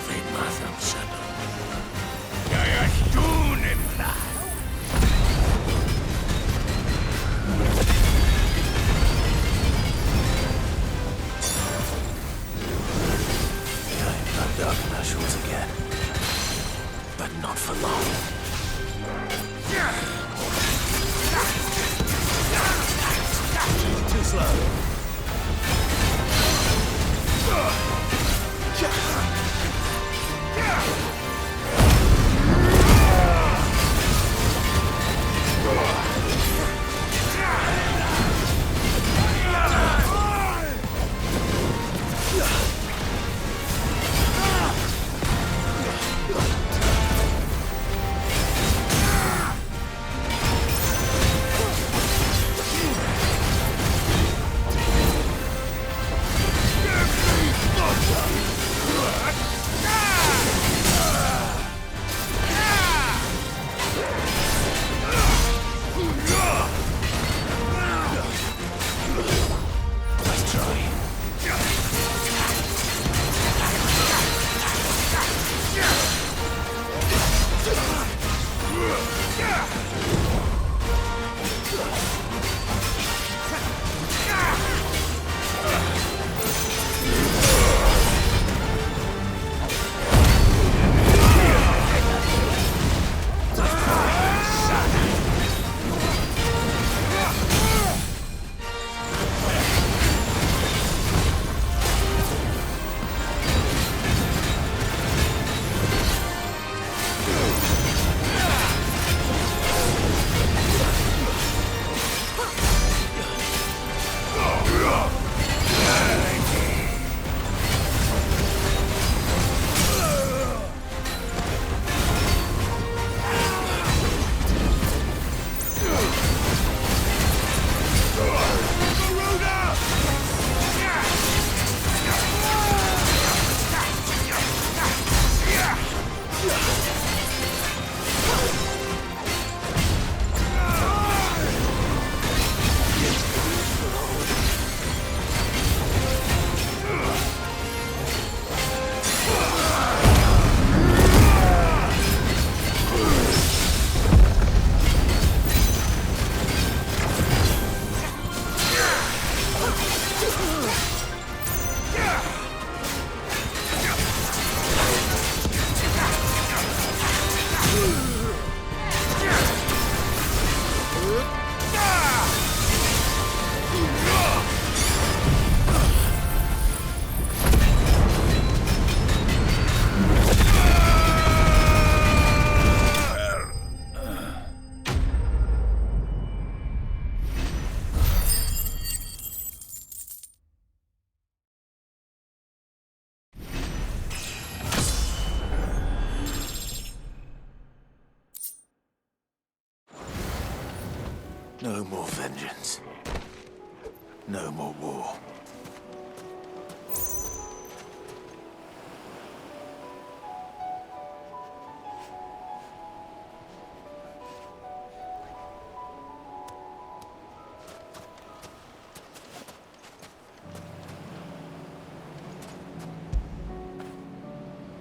swej mazem szedł. Ja jaśniuny plan. I'm dark in our shores again. But not for long. Too slow. No more vengeance. No more war.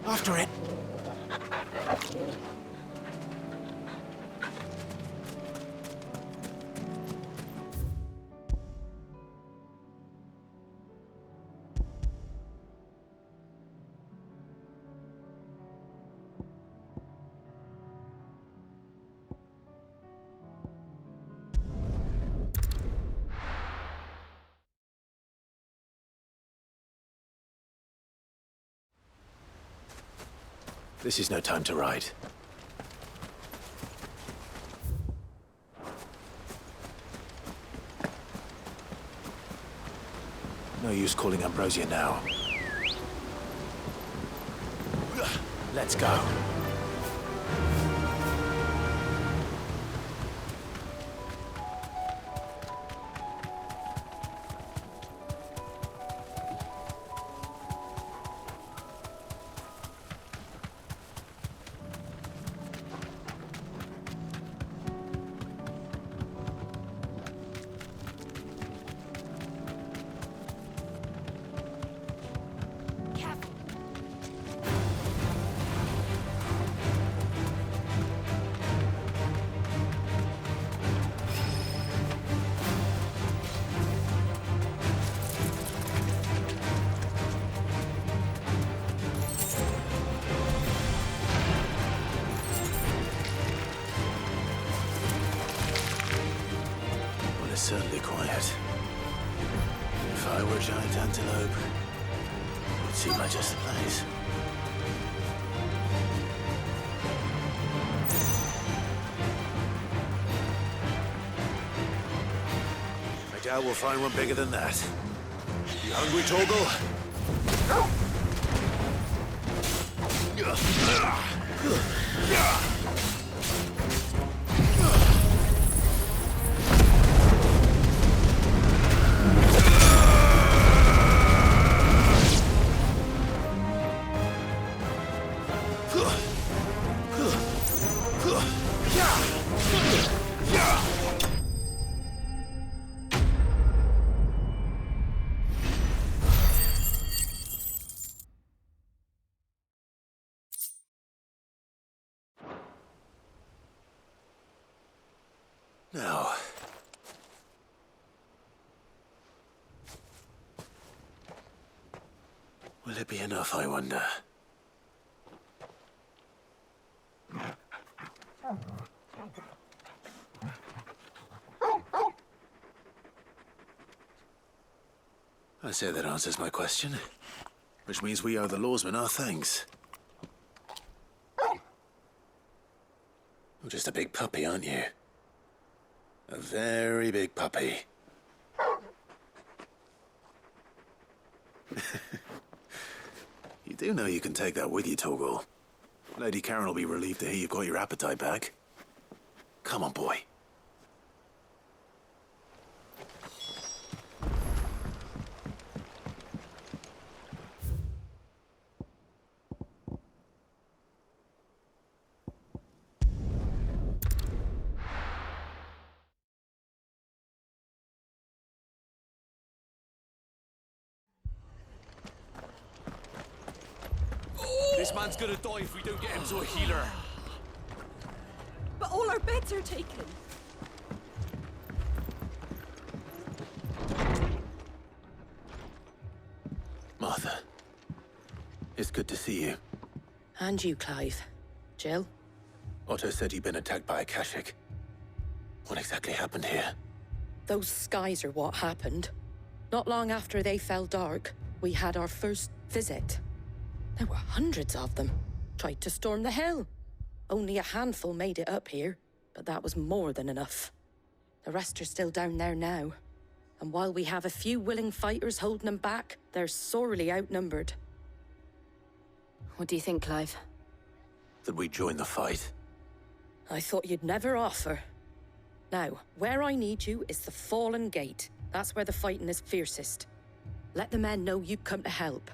After it. This is no time to ride. No use calling Ambrosia now. Let's go. certainly quiet. If I were a giant antelope, it would seem like just the place. I doubt we'll find one bigger than that. You hungry, Torgal? Now, will it be enough, I wonder? I say that answers my question, which means we owe the lawsmen our thanks. You're just a big puppy, aren't you? A very big puppy. You do know you can take that with you, Torgal. Lady Karen will be relieved to hear you've got your appetite back. Come on, boy. This man's gonna die if we don't get him to a healer. But all our beds are taken. Martha, it's good to see you. And you, Clive. Jill? Otto said you'd been attacked by a Kashik. What exactly happened here? Those skies are what happened. Not long after they fell dark, we had our first visit. There were hundreds of them. Tried to storm the hill. Only a handful made it up here, but that was more than enough. The rest are still down there now. And while we have a few willing fighters holding them back, they're sorely outnumbered. What do you think, Clive? That we join the fight? I thought you'd never offer. Now, where I need you is the Fallen Gate. That's where the fighting is fiercest. Let the men know you've come to help.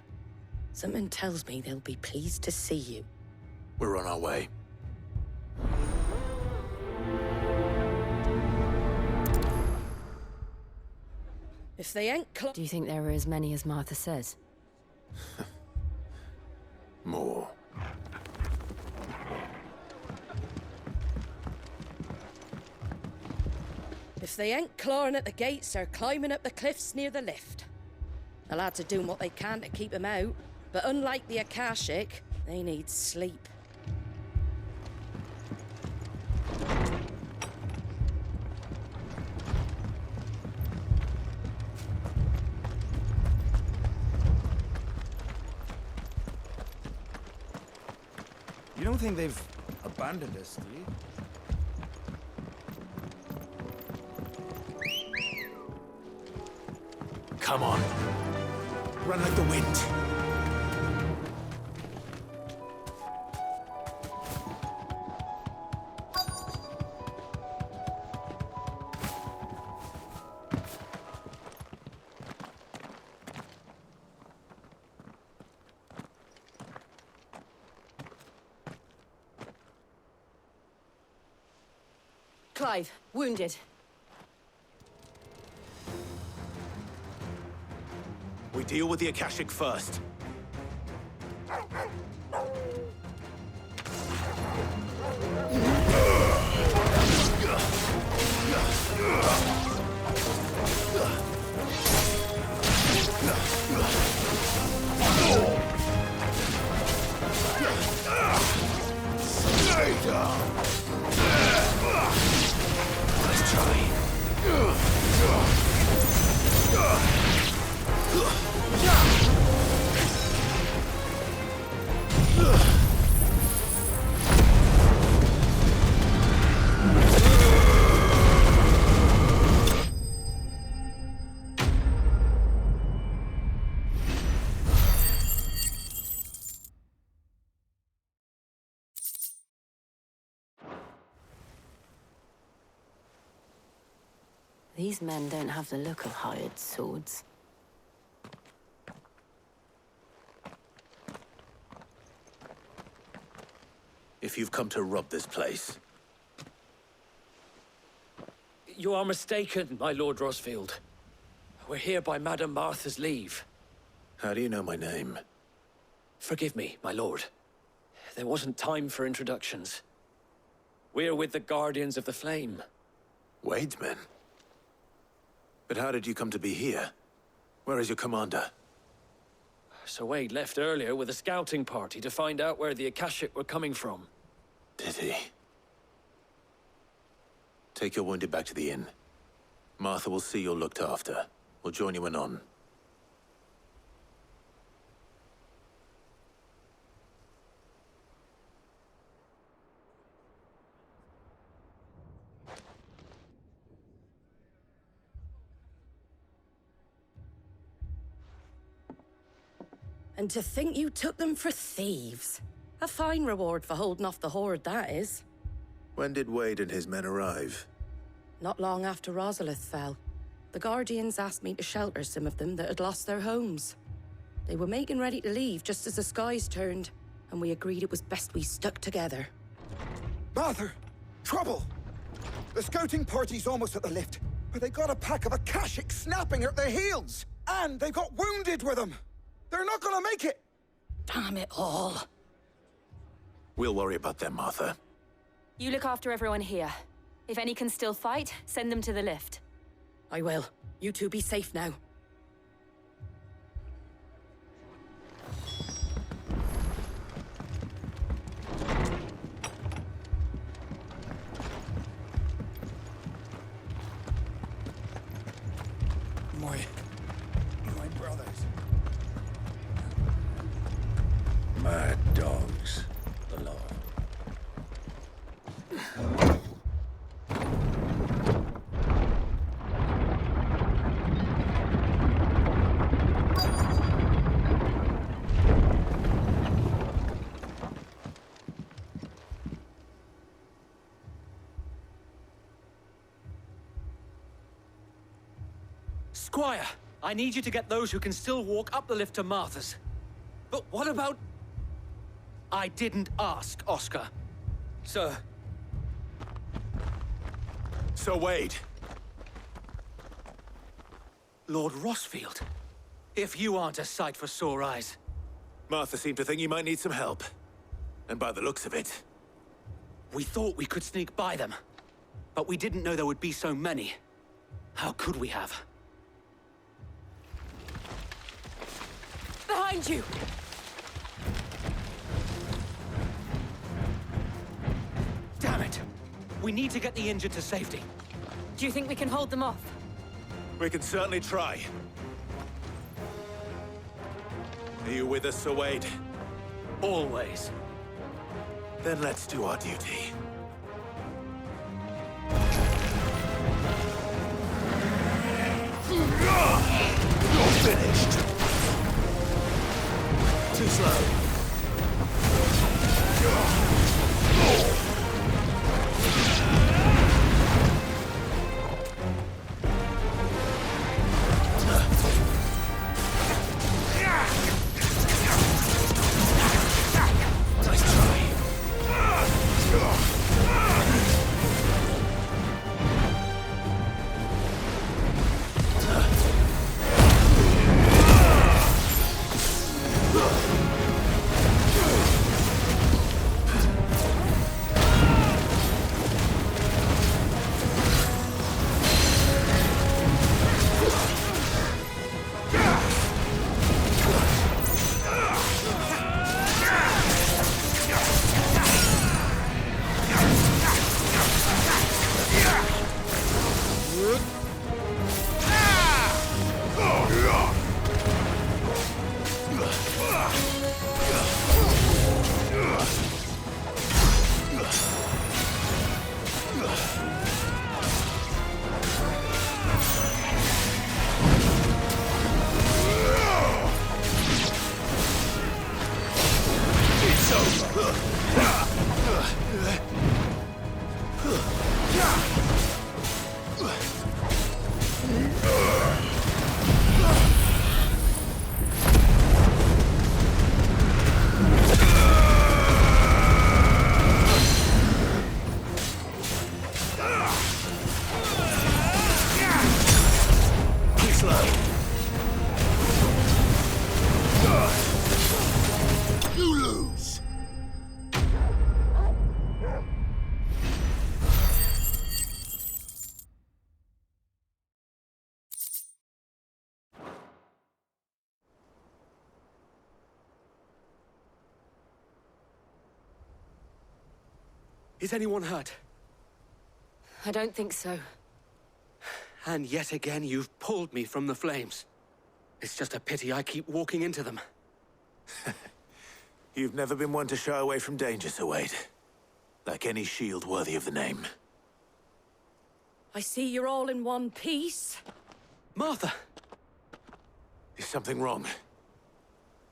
Something tells me they'll be pleased to see you. We're on our way. If they ain't Do you think there are as many as Martha says? More. If they ain't clawing at the gates, they're climbing up the cliffs near the lift. The lads are doing what they can to keep them out, but unlike the Akashic, they need sleep. You don't think they've abandoned us, do you? Come on. Run like the wind. Clive, wounded. We deal with the Akashic first. Let's try. These men don't have the look of hired swords. If you've come to rob this place, You are mistaken, my Lord Rosfield. We're here by Madame Martha's leave. how do you know my name? Forgive me, my lord. There wasn't time for introductions. We're with the Guardians of the Flame. Wade's men? But how did you come to be here? Where is your commander? Sir Wade left earlier with a scouting party to find out where the Akashic were coming from. Did he? Take your wounded back to the inn. Martha will see you're looked after. We'll join you anon. And to think you took them for thieves. A fine reward for holding off the horde, that is. When did Wade and his men arrive? Not long after Rosalith fell. The Guardians asked me to shelter some of them that had lost their homes. They were making ready to leave just as the skies turned, and we agreed it was best we stuck together. Martha! Trouble! The scouting party's almost at the lift, but they got a pack of Akashic snapping at their heels! And they got wounded with them! They're not gonna make it! Damn it all. We'll worry about them, Martha. You look after everyone here. If any can still fight, send them to the lift. I will. You two be safe now. My brothers. Mad dogs. The law. Squire, I need you to get those who can still walk up the lift to Martha's. But what about... I didn't ask, Oscar. Sir. So Wade. Lord Rosfield. If you aren't a sight for sore eyes. Martha seemed to think you might need some help. And by the looks of it, We thought we could sneak by them. But we didn't know there would be so many. How could we have? Behind you! Damn it! We need to get the injured to safety. Do you think we can hold them off? we can certainly try. Are you with us, Sir Wade? Always. Then let's do our duty. You're finished. Too slow. Nice try. Is anyone hurt? I don't think so. And yet again, you've pulled me from the flames. It's just a pity I keep walking into them. You've never been one to shy away from danger, Sir Wade. Like any shield worthy of the name. I see you're all in one piece. Martha! Is something wrong?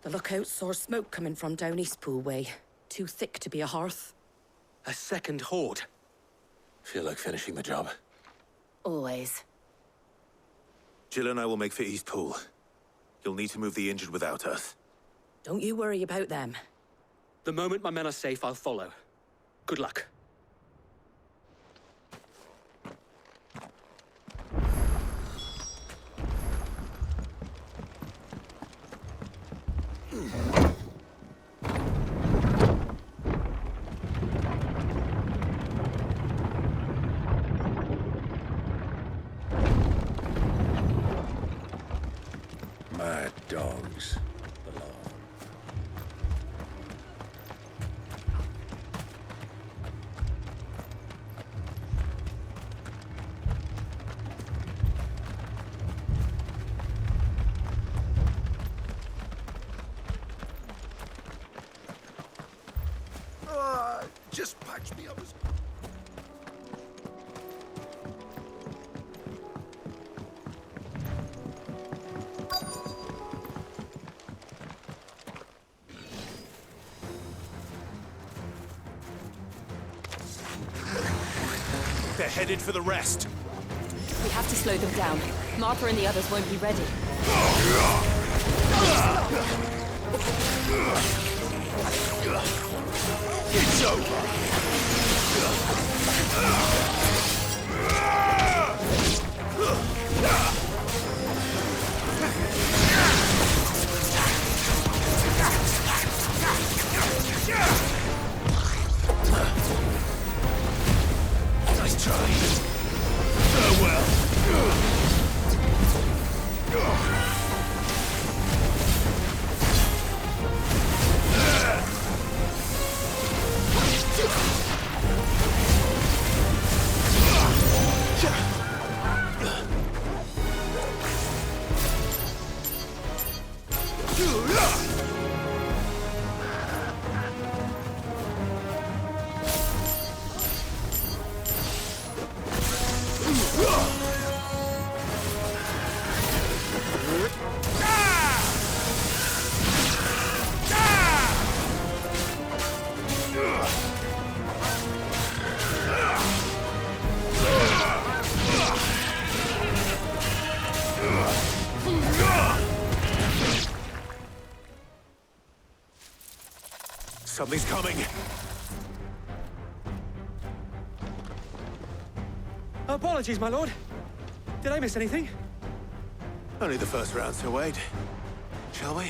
The lookout saw smoke coming from down Eastpool way. Too thick to be a hearth. A second horde. Feel like finishing the job? Always. Jill and I will make for Eastpool. You'll need to move the injured without us. Don't you worry about them. The moment my men are safe, I'll follow. Good luck. Mad dogs belong. Just patch me up as... They're headed for the rest. We have to slow them down. Martha and the others won't be ready. It's over! Nice try. Farewell. Something's coming. Apologies, my lord. Did I miss anything? Only the first round, Sir Wade. Shall we?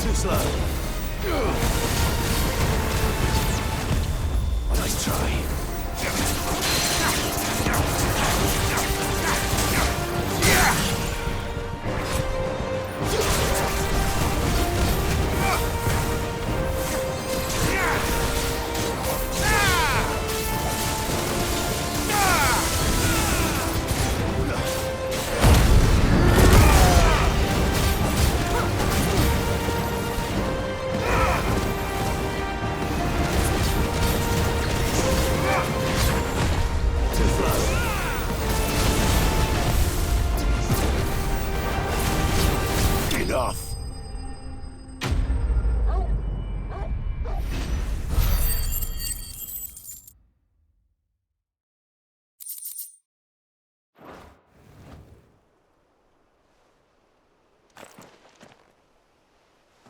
Too slow. Nice try. Enough.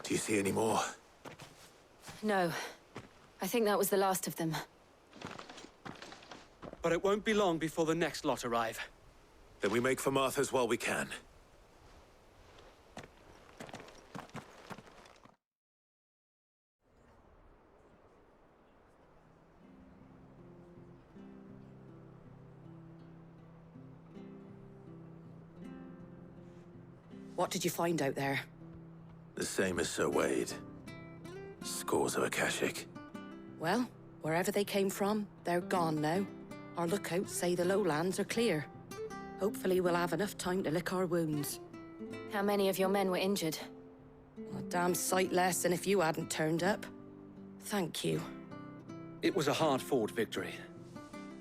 Do you see any more? No. I think that was the last of them. But it won't be long before the next lot arrive. Then we make for Martha's while we can. What did you find out there? The same as Sir Wade. Scores of Akashic. Well, wherever they came from, they're gone now. Our lookouts say the lowlands are clear. Hopefully we'll have enough time to lick our wounds. How many of your men were injured? A damn sight less than if you hadn't turned up. Thank you. It was a hard-fought victory.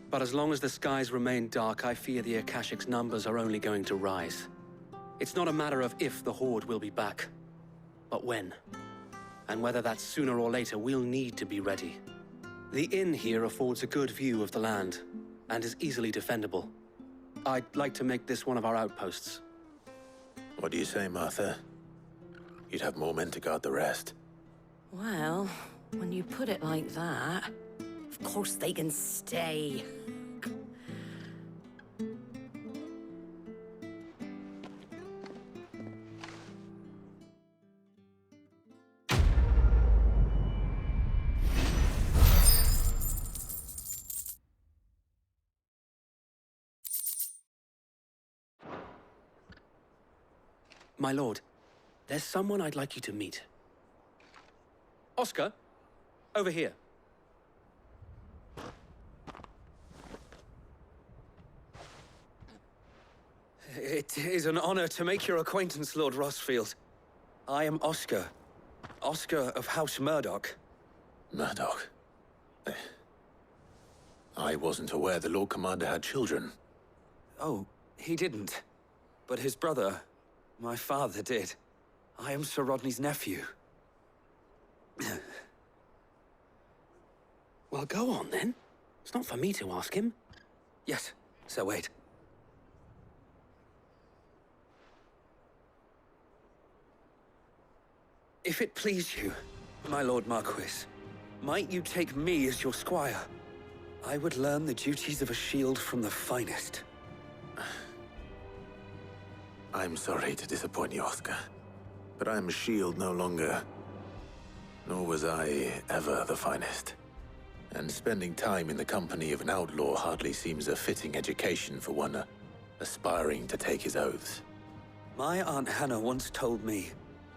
But as long as the skies remain dark, I fear the Akashic's numbers are only going to rise. It's not a matter of if the Horde will be back, but when. And whether that's sooner or later, we'll need to be ready. The inn here affords a good view of the land, and is easily defendable. I'd like to make this one of our outposts. What do you say, Martha? You'd have more men to guard the rest. Well, when you put it like that, of course they can stay. My lord, there's someone I'd like you to meet. Oscar, over here. It is an honor to make your acquaintance, Lord Rossfield. I am Oscar. Oscar of House Murdoch. Murdoch. I wasn't aware the Lord Commander had children. Oh, he didn't. But his brother, my father, did. I am Sir Rodney's nephew. Well, go on then. It's not for me to ask him. Yes, Sir Wade. If it please you, my Lord Marquis, might you take me as your squire? I would learn the duties of a shield from the finest. I'm sorry to disappoint you, Oscar. But I'm a shield no longer. Nor was I ever the finest. And spending time in the company of an outlaw hardly seems a fitting education for one aspiring to take his oaths. My Aunt Hannah once told me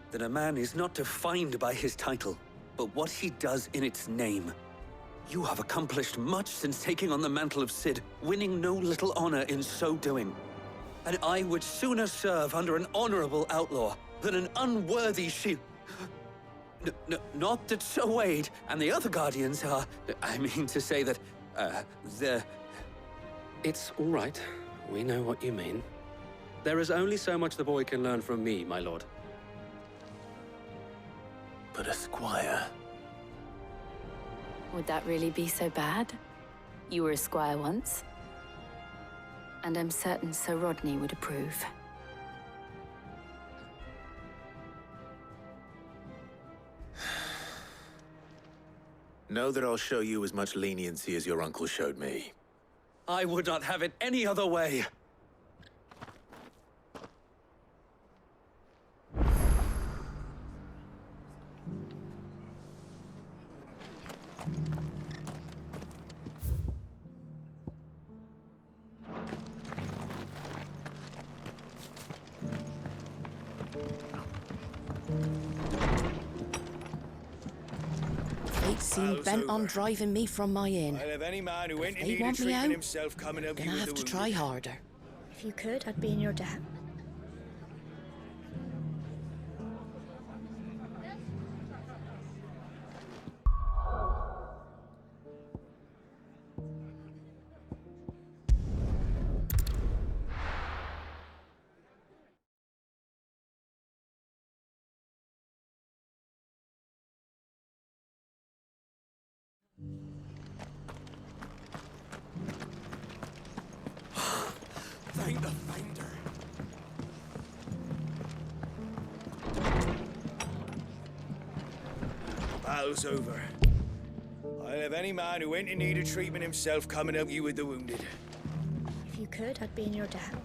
that a man is not defined by his title, but what he does in its name. You have accomplished much since taking on the mantle of Cid, winning no little honor in so doing. And I would sooner serve under an honorable outlaw than an unworthy shield. Not that Sir Wade and the other Guardians are... I mean to say that, they're... It's all right. We know what you mean. There is only so much the boy can learn from me, my lord. But a squire? Would that really be so bad? You were a squire once. And I'm certain Sir Rodney would approve. Know that I'll show you as much leniency as your uncle showed me. I would not have it any other way. Fate seemed bent on driving me from my inn. I'll have any man who ain't in They need of want me treatment out. himself coming up Gonna here with have the to try wounded. harder. If you could, I'd be in your debt. Thank the Finder. Battle's over. I'll have any man who ain't in need of treatment himself coming up you with the wounded. If you could, I'd be in your debt.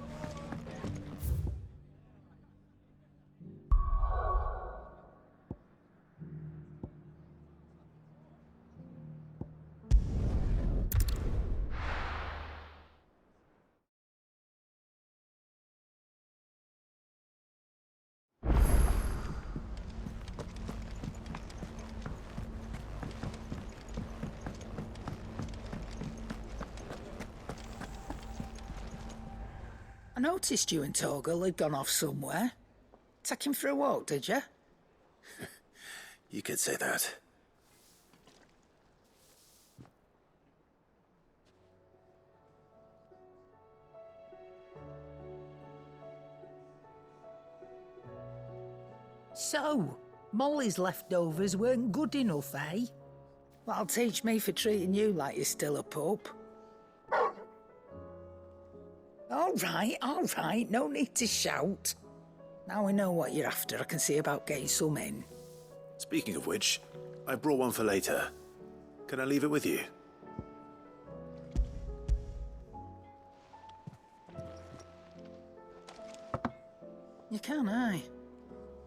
I noticed you and Torgal had gone off somewhere. Take him for a walk, did you? You could say that. So, Molly's leftovers weren't good enough, eh? That'll teach me for treating you like you're still a pup. All right, no need to shout. Now we know what you're after, I can see about getting some in. Speaking of which, I brought one for later. Can I leave it with you? You can, aye.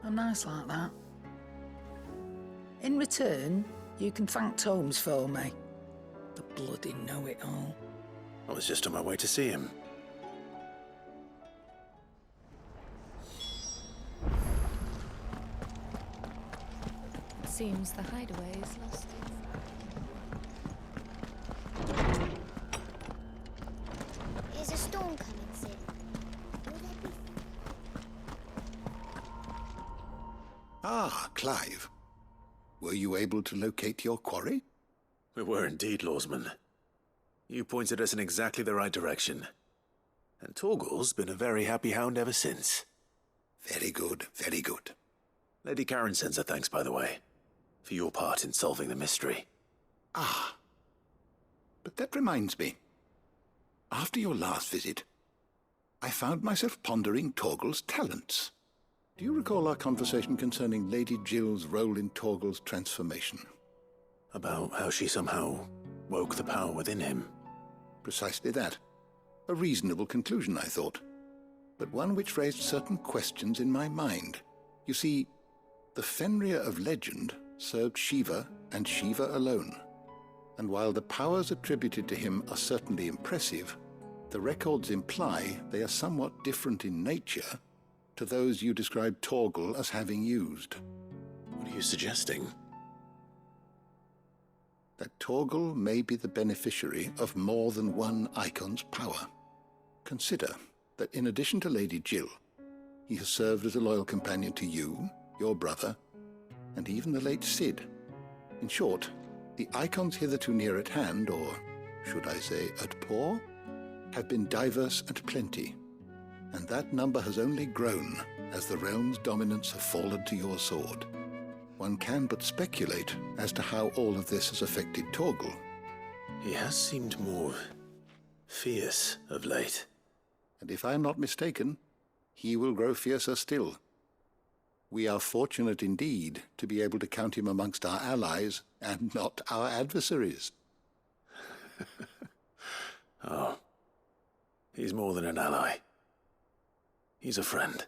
I'm nice like that. In return, you can thank Tomes for me. The bloody know-it-all. I was just on my way to see him. It seems the hideaway is lost. Is a storm coming soon? Will there be... Ah, Clive. Were you able to locate your quarry? We were indeed, Lawsman. You pointed us in exactly the right direction. And Torgal's been a very happy hound ever since. Very good, very good. Lady Karen sends her thanks, by the way, for your part in solving the mystery. Ah. But that reminds me. After your last visit, I found myself pondering Torgal's talents. Do you recall our conversation concerning Lady Jill's role in Torgal's transformation? About how she somehow woke the power within him. Precisely that. A reasonable conclusion, I thought, but one which raised certain questions in my mind. You see, the Fenrir of legend served Shiva and Shiva alone, and while the powers attributed to him are certainly impressive, the records imply they are somewhat different in nature to those you described Torgal as having used. What are you suggesting? That Torgal may be the beneficiary of more than one icon's power. Consider that in addition to Lady Jill, he has served as a loyal companion to you, your brother, and even the late Cid. In short, the icons hitherto near at hand, or should I say at paw, have been diverse and plenty, and that number has only grown as the realm's dominance have fallen to your sword. One can but speculate as to how all of this has affected Torgal. He has seemed more fierce of late. And if I am not mistaken, he will grow fiercer still. We are fortunate indeed to be able to count him amongst our allies and not our adversaries. Oh, he's more than an ally. He's a friend.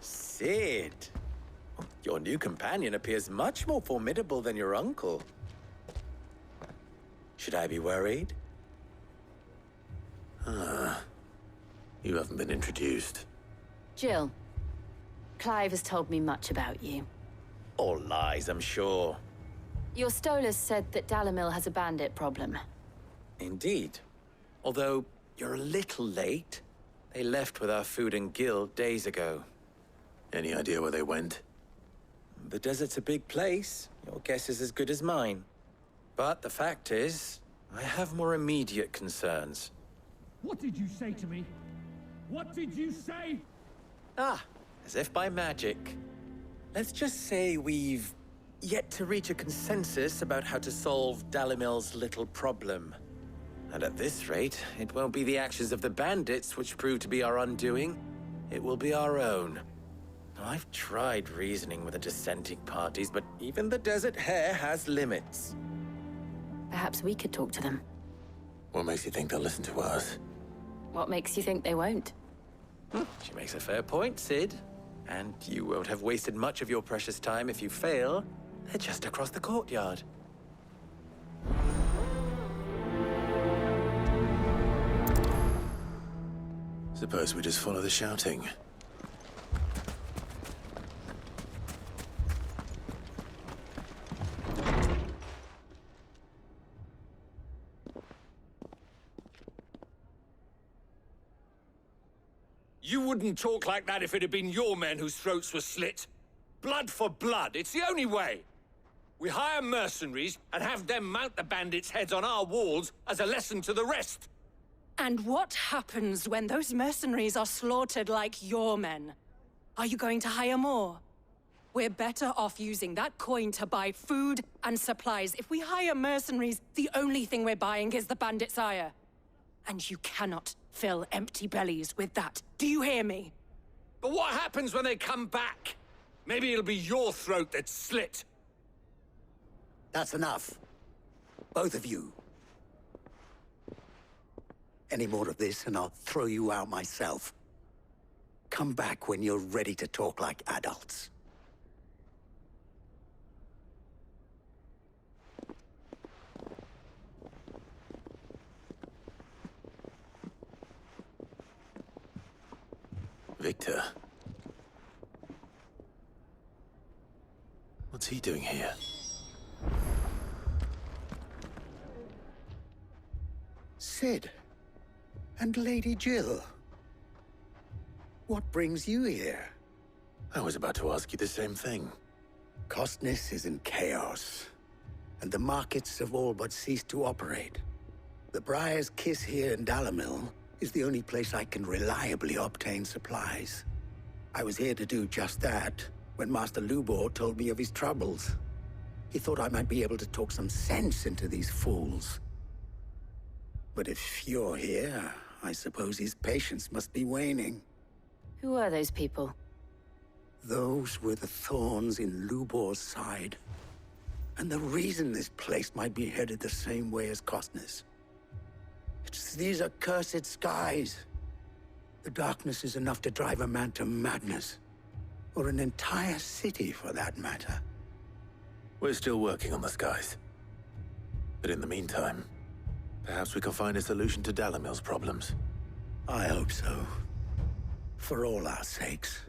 Cid! Your new companion appears much more formidable than your uncle. Should I be worried? You haven't been introduced. Jill, Clive has told me much about you. All lies, I'm sure. Your Stolas said that Dalamil has a bandit problem. Indeed. Although, you're a little late. They left with our food and guild days ago. Any idea where they went? The desert's a big place. Your guess is as good as mine. But the fact is, I have more immediate concerns. What did you say to me? What did you say? Ah, as if by magic. Let's just say we've yet to reach a consensus about how to solve Dalimil's little problem. And at this rate, it won't be the actions of the bandits which prove to be our undoing. It will be our own. I've tried reasoning with the dissenting parties, but even the Desert Hare has limits. Perhaps we could talk to them. What makes you think they'll listen to us? What makes you think they won't? She makes a fair point, Sid. And you won't have wasted much of your precious time if you fail. They're just across the courtyard. Suppose we just follow the shouting. You wouldn't talk like that if it had been your men whose throats were slit. Blood for blood, it's the only way. We hire mercenaries and have them mount the bandits' heads on our walls as a lesson to the rest. And what happens when those mercenaries are slaughtered like your men? Are you going to hire more? We're better off using that coin to buy food and supplies. If we hire mercenaries, the only thing we're buying is the bandits' ire. And you cannot fill empty bellies with that. Do you hear me? But what happens when they come back? Maybe it'll be your throat that's slit. That's enough. Both of you. Any more of this and I'll throw you out myself. Come back when you're ready to talk like adults. Victor. What's he doing here? Sid. And Lady Jill. What brings you here? I was about to ask you the same thing. Costness is in chaos, and the markets have all but ceased to operate. The Briar's Kiss here in Dalamil is the only place I can reliably obtain supplies. I was here to do just that when Master Lubor told me of his troubles. He thought I might be able to talk some sense into these fools. But if you're here, I suppose his patience must be waning. Who are those people? Those were the thorns in Lubor's side. And the reason this place might be headed the same way as Costness. It's these accursed skies. The darkness is enough to drive a man to madness. Or an entire city, for that matter. We're still working on the skies. But in the meantime, perhaps we can find a solution to Dalamil's problems. I hope so. For all our sakes.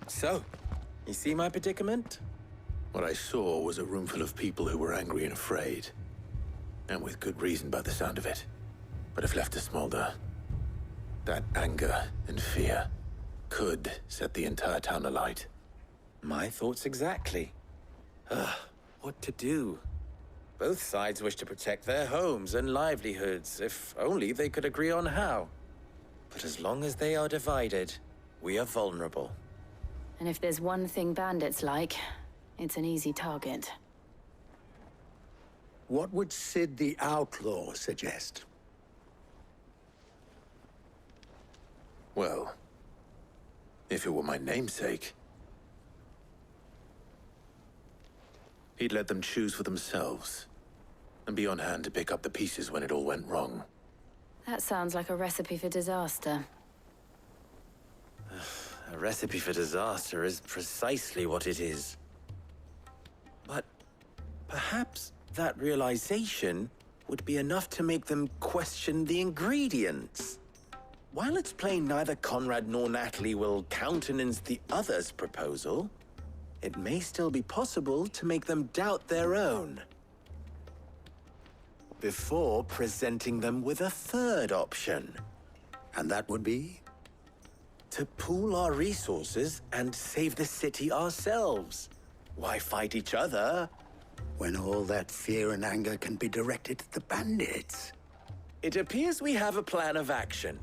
So, you see my predicament? What I saw was a room full of people who were angry and afraid. And with good reason by the sound of it. But if left to smolder, that anger and fear could set the entire town alight. My thoughts exactly. What to do? Both sides wish to protect their homes and livelihoods, if only they could agree on how. But as long as they are divided, we are vulnerable. And if there's one thing bandits like, it's an easy target. What would Sid the Outlaw suggest? Well, if it were my namesake, he'd let them choose for themselves, and be on hand to pick up the pieces when it all went wrong. That sounds like a recipe for disaster. A recipe for disaster is precisely what it is. But perhaps that realization would be enough to make them question the ingredients. While it's plain neither Conrad nor Natalie will countenance the other's proposal, it may still be possible to make them doubt their own. Before presenting them with a third option. And that would be? To pool our resources and save the city ourselves. Why fight each other? When all that fear and anger can be directed at the bandits. It appears we have a plan of action.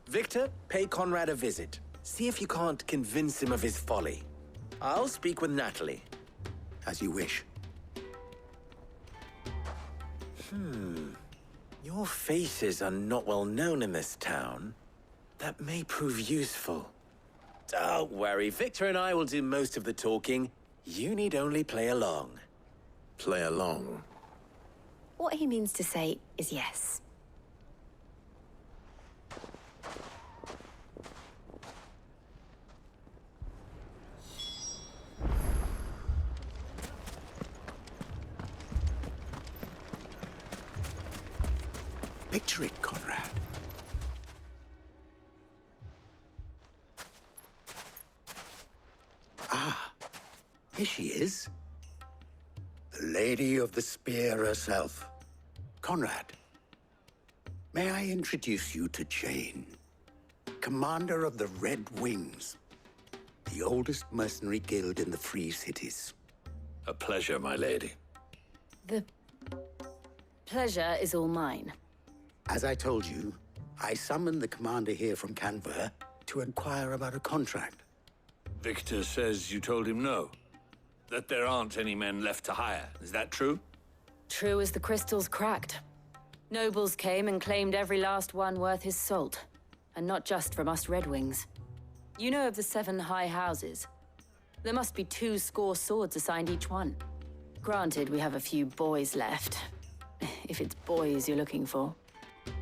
Victor, pay Conrad a visit. See if you can't convince him of his folly. I'll speak with Natalie. As you wish. Your faces are not well known in this town. That may prove useful. Don't worry, Victor and I will do most of the talking. You need only play along. Play along? What he means to say is yes. Picture it, Conrad. Ah, here she is. The Lady of the Spear herself. Conrad, may I introduce you to Jane, commander of the Red Wings, the oldest mercenary guild in the Free Cities. A pleasure, my lady. The pleasure is all mine. As I told you, I summoned the commander here from Canver to inquire about a contract. Victor says you told him no. That there aren't any men left to hire. Is that true? True as the crystals cracked. Nobles came and claimed every last one worth his salt. And not just from us Red Wings. You know of the 7 high houses. There must be 2 swords assigned each one. Granted, we have a few boys left. If it's boys you're looking for.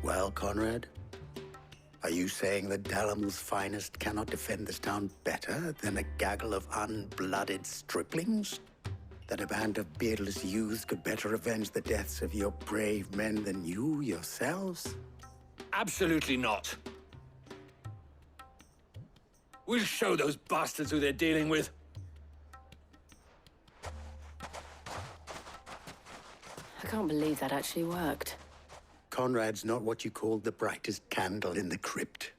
Well, Conrad, are you saying that Dalamil's finest cannot defend this town better than a gaggle of unblooded striplings? That a band of beardless youths could better avenge the deaths of your brave men than you yourselves? Absolutely not. We'll show those bastards who they're dealing with. I can't believe that actually worked. Conrad's not what you call the brightest candle in the crypt.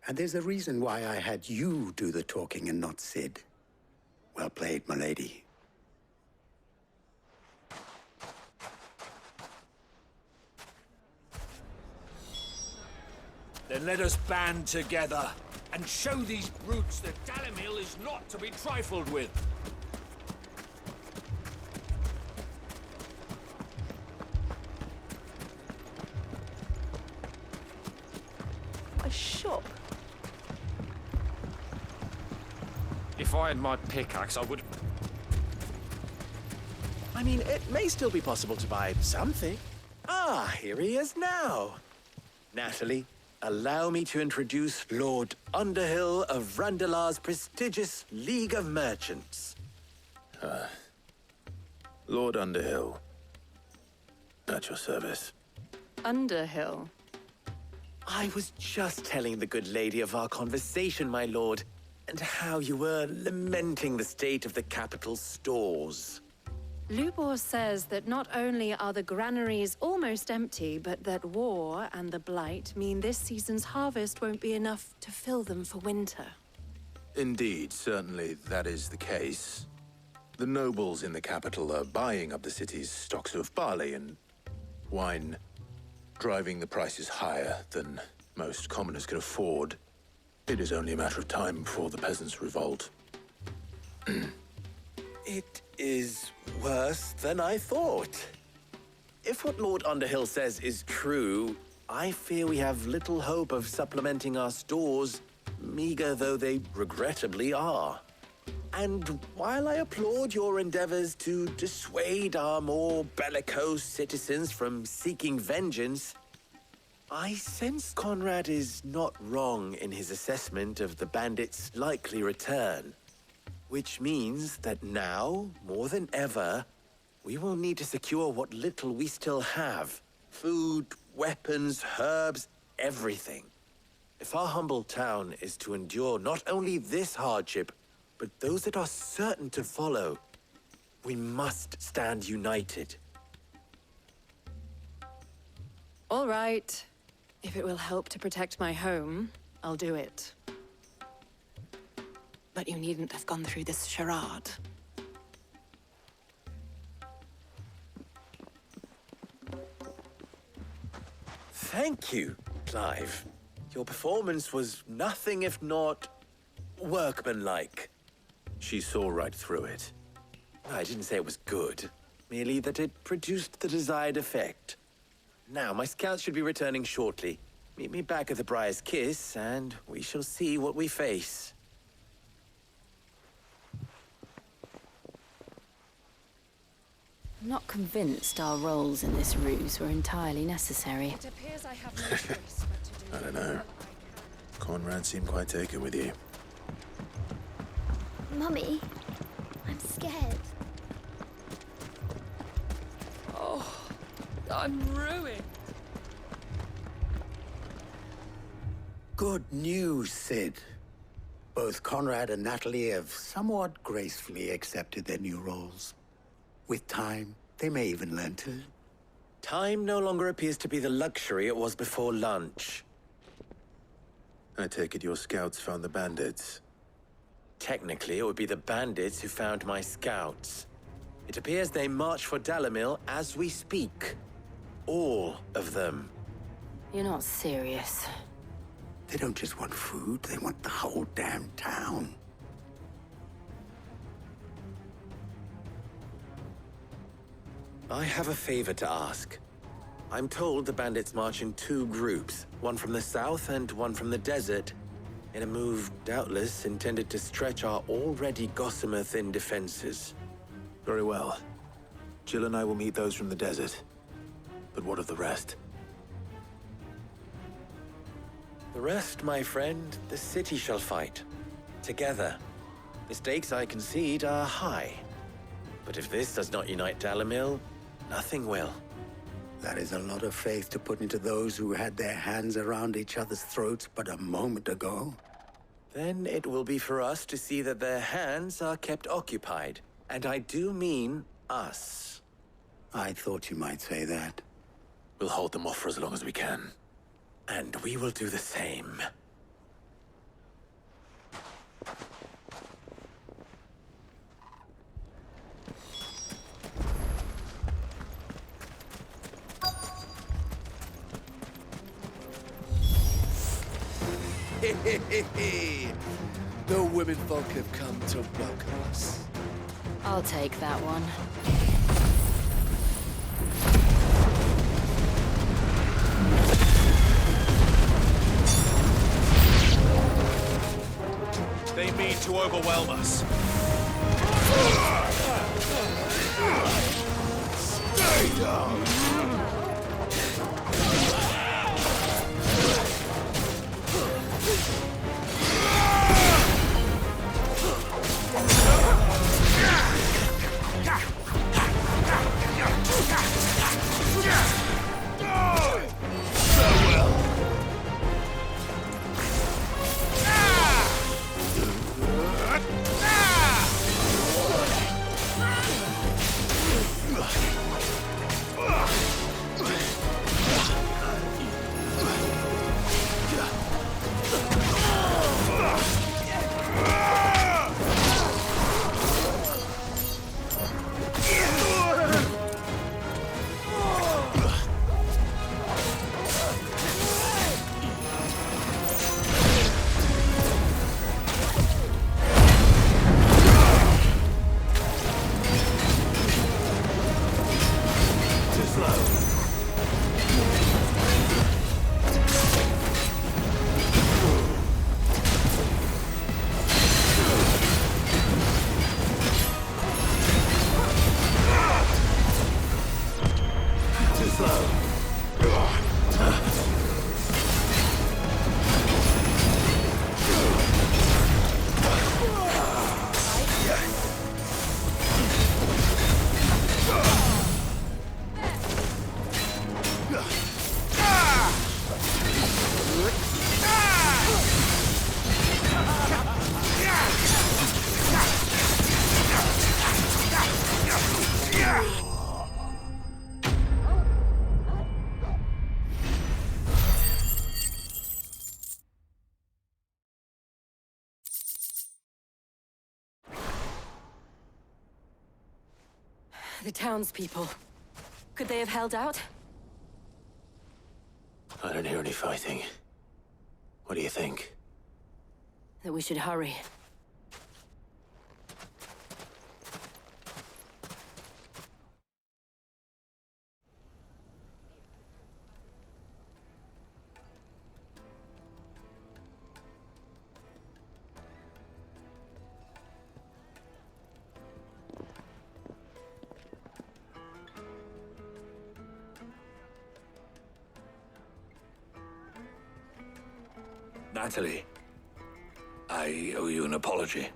And there's a reason why I had you do the talking and not Sid. Well played, my lady. Then let us band together and show these brutes that Dalamil is not to be trifled with. A shop. If I had my pickaxe, I would... I mean, it may still be possible to buy something. Ah, here he is now. Natalie, allow me to introduce Lord Underhill of Randalar's prestigious League of Merchants. Lord Underhill. At your service. Underhill? I was just telling the good lady of our conversation, my lord, and how you were lamenting the state of the capital's stores. Lubor says that not only are the granaries almost empty, but that war and the Blight mean this season's harvest won't be enough to fill them for winter. Indeed, certainly that is the case. The nobles in the capital are buying up the city's stocks of barley and wine, driving the prices higher than most commoners can afford. It is only a matter of time before the peasants revolt. It is worse than I thought. If what Lord Underhill says is true, I fear we have little hope of supplementing our stores, meager though they regrettably are. And while I applaud your endeavors to dissuade our more bellicose citizens from seeking vengeance, I sense Conrad is not wrong in his assessment of the bandits' likely return. Which means that now, more than ever, we will need to secure what little we still have. Food, weapons, herbs, everything. If our humble town is to endure not only this hardship, but those that are certain to follow, we must stand united. All right. If it will help to protect my home, I'll do it. But you needn't have gone through this charade. Thank you, Clive. Your performance was nothing if not workmanlike. She saw right through it. I didn't say it was good, merely that it produced the desired effect. Now, my scouts should be returning shortly. Meet me back at the Briar's Kiss, and we shall see what we face. I'm not convinced our roles in this ruse were entirely necessary. It appears I have no choice but to do I don't know. Conrad seemed quite taken with you. Mummy, I'm scared. Oh, I'm ruined. Good news, Sid. Both Conrad and Natalie have somewhat gracefully accepted their new roles. With time, they may even learn to... Time no longer appears to be the luxury it was before lunch. I take it your scouts found the bandits. Technically, it would be the bandits who found my scouts. It appears they march for Dalamil as we speak. All of them. You're not serious. They don't just want food, they want the whole damn town. I have a favor to ask. I'm told the bandits march in two groups, one from the south and one from the desert, in a move doubtless intended to stretch our already gossamer-thin defenses. Very well. Jill and I will meet those from the desert. But what of the rest? The rest, my friend, the city shall fight. Together. The stakes, I concede, are high. But if this does not unite Dalamil, nothing will. That is a lot of faith to put into those who had their hands around each other's throats but a moment ago. Then it will be for us to see that their hands are kept occupied. And I do mean us. I thought you might say that. We'll hold them off for as long as we can. And we will do the same. The women folk have come to welcome us. I'll take that one. They mean to overwhelm us. Stay down! The townspeople. Could they have held out? I don't hear any fighting. What do you think? That we should hurry. Natalie, I owe you an apology.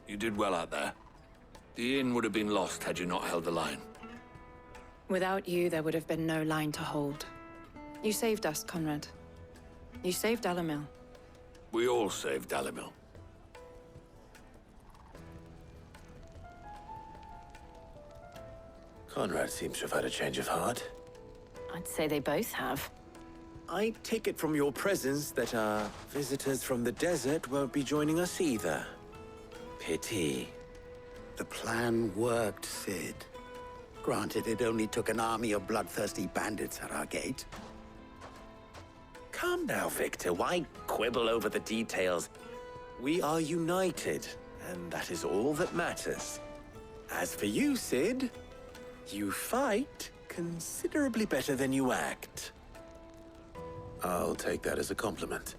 You did well out there. The inn would have been lost had you not held the line. Without you, there would have been no line to hold. You saved us, Conrad. You saved Dalamil. We all saved Dalamil. Conrad seems to have had a change of heart. I'd say they both have. I take it from your presence that our visitors from the desert won't be joining us either. Pity. The plan worked, Sid. Granted, it only took an army of bloodthirsty bandits at our gate. Calm now, Victor. Why quibble over the details? We are united, and that is all that matters. As for you, Sid, you fight considerably better than you act. I'll take that as a compliment.